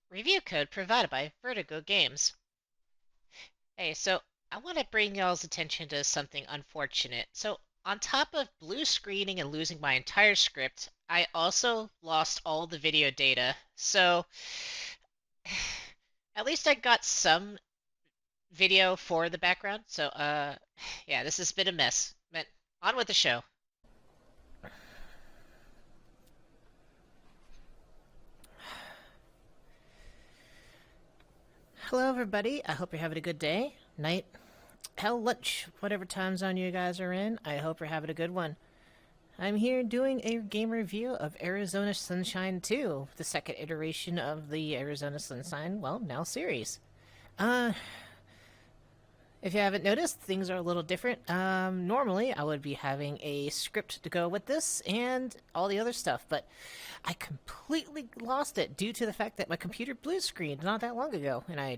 Review code provided by Vertigo Games. Hey, so I want to bring y'all's attention to something unfortunate. So, on top of blue screening and losing my entire script, I also lost all the video data. So, at least I got some video for the background. So, yeah, this has been a mess. But on with the show. Hello, everybody. I hope you're having a good day, night, hell, lunch, whatever time zone you guys are in. I hope you're having a good one. I'm here doing a game review of Arizona Sunshine 2, the second iteration of the Arizona Sunshine, well, now series. Uh, if you haven't noticed, things are a little different. Normally, I would be having a script to go with this and all the other stuff, but I completely lost it due to the fact that my computer blue screened not that long ago, and I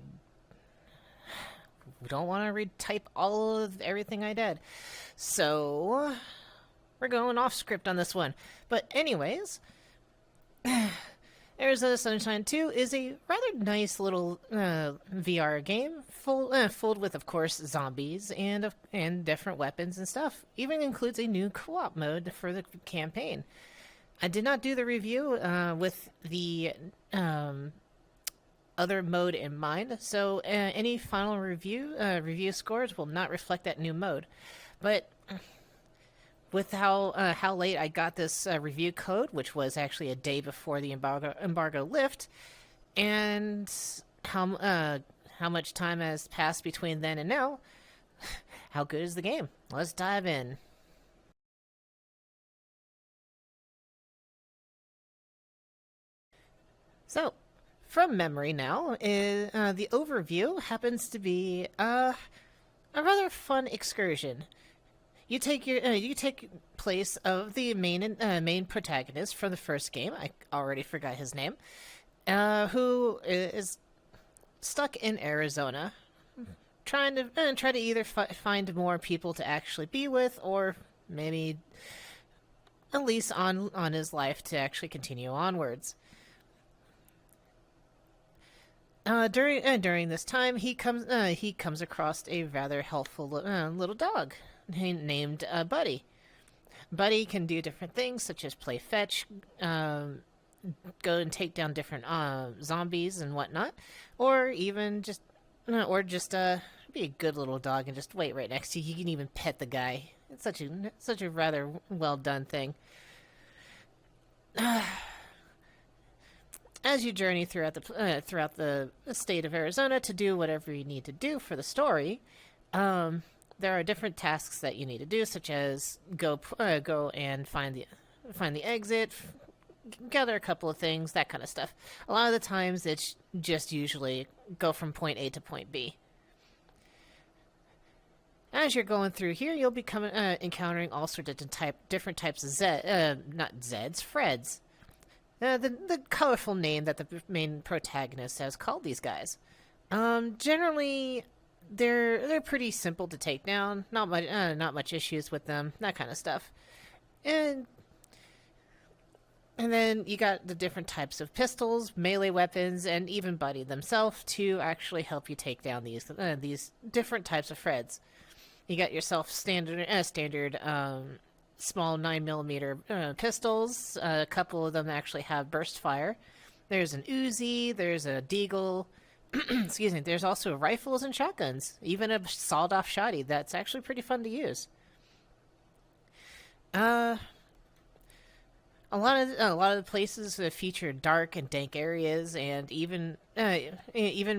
don't want to retype all of everything I did. So, we're going off script on this one. But, anyways, Arizona Sunshine 2 is a rather nice little VR game, filled with, of course, zombies and different weapons and stuff. Even includes a new co-op mode for the campaign. I did not do the review with the other mode in mind, so any final review scores will not reflect that new mode. But with how late I got this review code, which was actually a day before the embargo lift, and how much time has passed between then and now, how good is the game? Let's dive in. So, from memory now, the overview happens to be a rather fun excursion. You take place of the main protagonist from the first game. I already forgot his name. Who is stuck in Arizona, try to either find more people to actually be with, or maybe at least on his life to actually continue onwards. During this time, he comes across a rather helpful little dog named Buddy. Buddy can do different things, such as play fetch, go and take down different zombies and whatnot, or even just be a good little dog and just wait right next to you. You can even pet the guy. It's such a rather well done thing. As you journey throughout the state of Arizona to do whatever you need to do for the story, there are different tasks that you need to do, such as go and find the exit, gather a couple of things, that kind of stuff. A lot of the times, it's just usually go from point A to point B. As you're going through here, you'll be encountering all sorts of different types of not Zeds, Freds. The colorful name that the main protagonist has called these guys. Generally, they're pretty simple to take down. Not much issues with them. That kind of stuff. And and then you got the different types of pistols, melee weapons, and even Buddy themselves to actually help you take down these different types of Freds. You got yourself standard small 9mm pistols. A couple of them actually have burst fire. There's an Uzi, there's a Deagle. Excuse me, there's also rifles and shotguns. Even a sawed-off shotty that's actually pretty fun to use. Uh, a lot of the places feature dark and dank areas, and even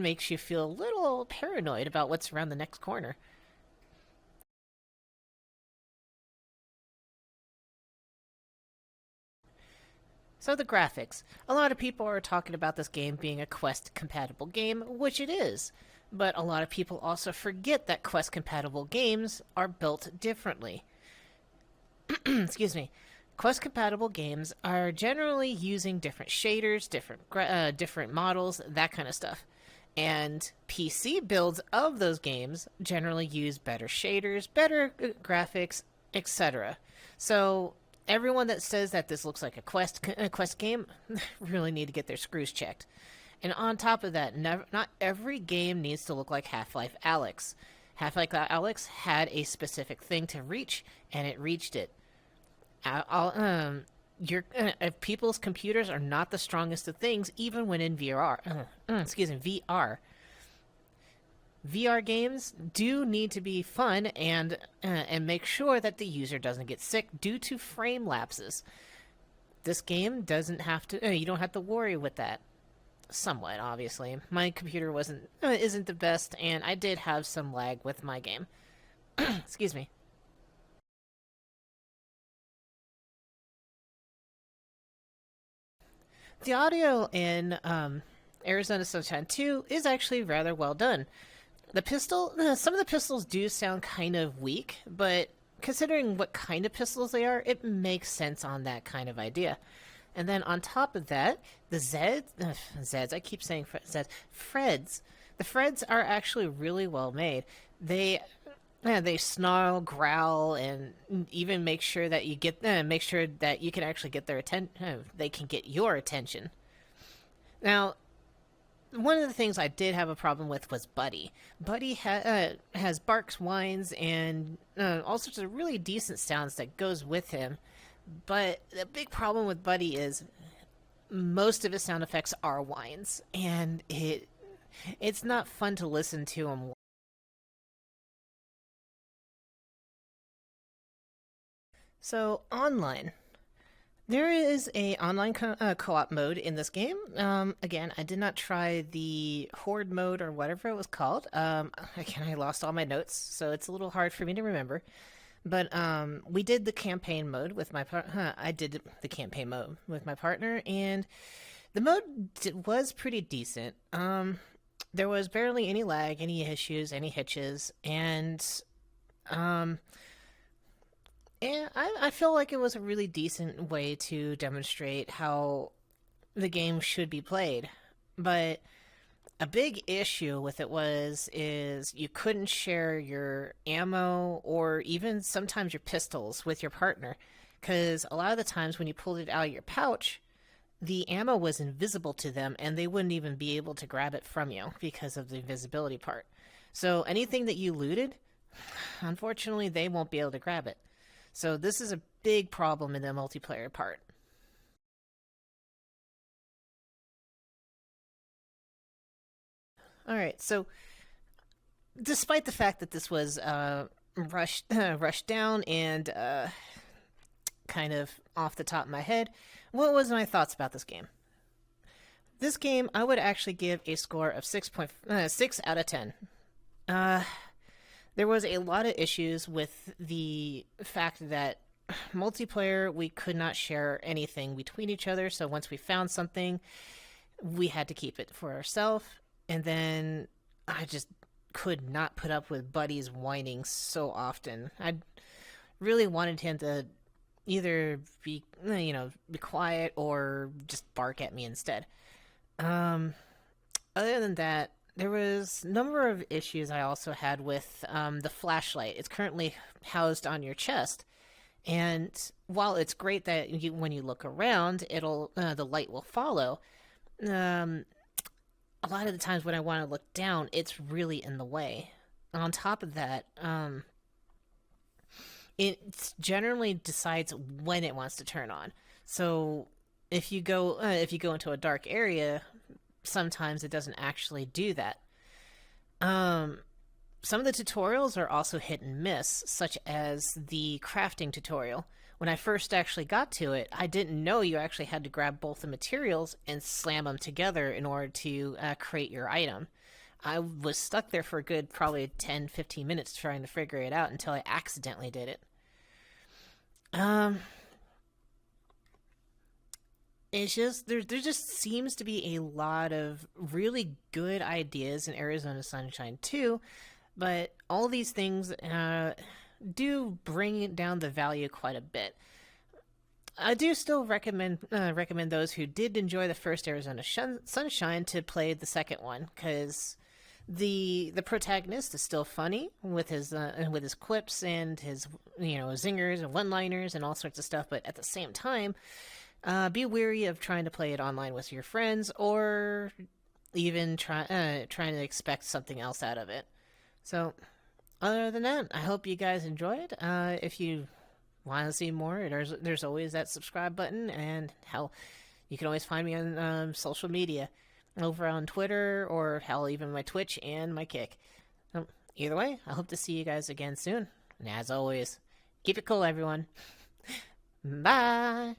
makes you feel a little paranoid about what's around the next corner. So the graphics. A lot of people are talking about this game being a Quest compatible game, which it is. But a lot of people also forget that Quest compatible games are built differently. Excuse me. Quest compatible games are generally using different shaders, different models, that kind of stuff. And PC builds of those games generally use better shaders, better graphics, etc. So everyone that says that this looks like a Quest game really need to get their screws checked. And on top of that, not every game needs to look like Half-Life Alyx. Half-Life Alyx had a specific thing to reach, and it reached it. Your people's computers are not the strongest of things, even when in VR. Excuse me, VR. VR games do need to be fun and make sure that the user doesn't get sick due to frame lapses. This game doesn't have to. You don't have to worry with that. Somewhat, obviously. My computer isn't the best, and I did have some lag with my game. Excuse me. The audio in Arizona Sunshine 2 is actually rather well done. Some of the pistols do sound kind of weak, but considering what kind of pistols they are, it makes sense on that kind of idea. And then on top of that, the Zeds, I keep saying Zeds, Freds. The Freds are actually really well made. They snarl, growl, and even make sure that make sure that you can actually get their attention. They can get your attention. Now, one of the things I did have a problem with was Buddy. Buddy has barks, whines, and all sorts of really decent sounds that goes with him. But the big problem with Buddy is most of his sound effects are whines, and it's not fun to listen to him. So online, there is a online co-op mode in this game. Again, I did not try the horde mode or whatever it was called. Again, I lost all my notes, so it's a little hard for me to remember. But we did the campaign mode with my I did the campaign mode with my partner, and the mode was pretty decent. There was barely any lag, any issues, any hitches, um, and I feel like it was a really decent way to demonstrate how the game should be played. But a big issue with it is you couldn't share your ammo or even sometimes your pistols with your partner, because a lot of the times when you pulled it out of your pouch, the ammo was invisible to them and they wouldn't even be able to grab it from you because of the invisibility part. So anything that you looted, unfortunately, they won't be able to grab it. So this is a big problem in the multiplayer part. All right, so despite the fact that this was rushed down and kind of off the top of my head, what was my thoughts about this game? This game, I would actually give a score of 6 out of 10. Uh, there was a lot of issues with the fact that multiplayer, we could not share anything between each other, so once we found something, we had to keep it for ourselves. And then I just could not put up with Buddy's whining so often. I really wanted him to either be quiet or just bark at me instead. Um, Other than that, there was a number of issues I also had with the flashlight. It's currently housed on your chest, and while it's great that when you look around, the light will follow. Um, a lot of the times when I want to look down, it's really in the way. On top of that, it generally decides when it wants to turn on. So if you go into a dark area, sometimes it doesn't actually do that. Um, some of the tutorials are also hit and miss, such as the crafting tutorial. When I first actually got to it, I didn't know you actually had to grab both the materials and slam them together in order to create your item. I was stuck there for a good probably 10-15 minutes trying to figure it out until I accidentally did it. Um, it's just there just seems to be a lot of really good ideas in Arizona Sunshine 2, but all these things do bring down the value quite a bit. I do still recommend those who did enjoy the first Arizona Sunshine to play the second one, because the protagonist is still funny with his quips and his zingers and one liners and all sorts of stuff. But at the same time, be wary of trying to play it online with your friends, or even trying to expect something else out of it. So, other than that, I hope you guys enjoyed. If you want to see more, there's always that subscribe button, and hell, you can always find me on social media, over on Twitter, or hell, even my Twitch and my Kick. So, either way, I hope to see you guys again soon. And as always, keep it cool, everyone. Bye.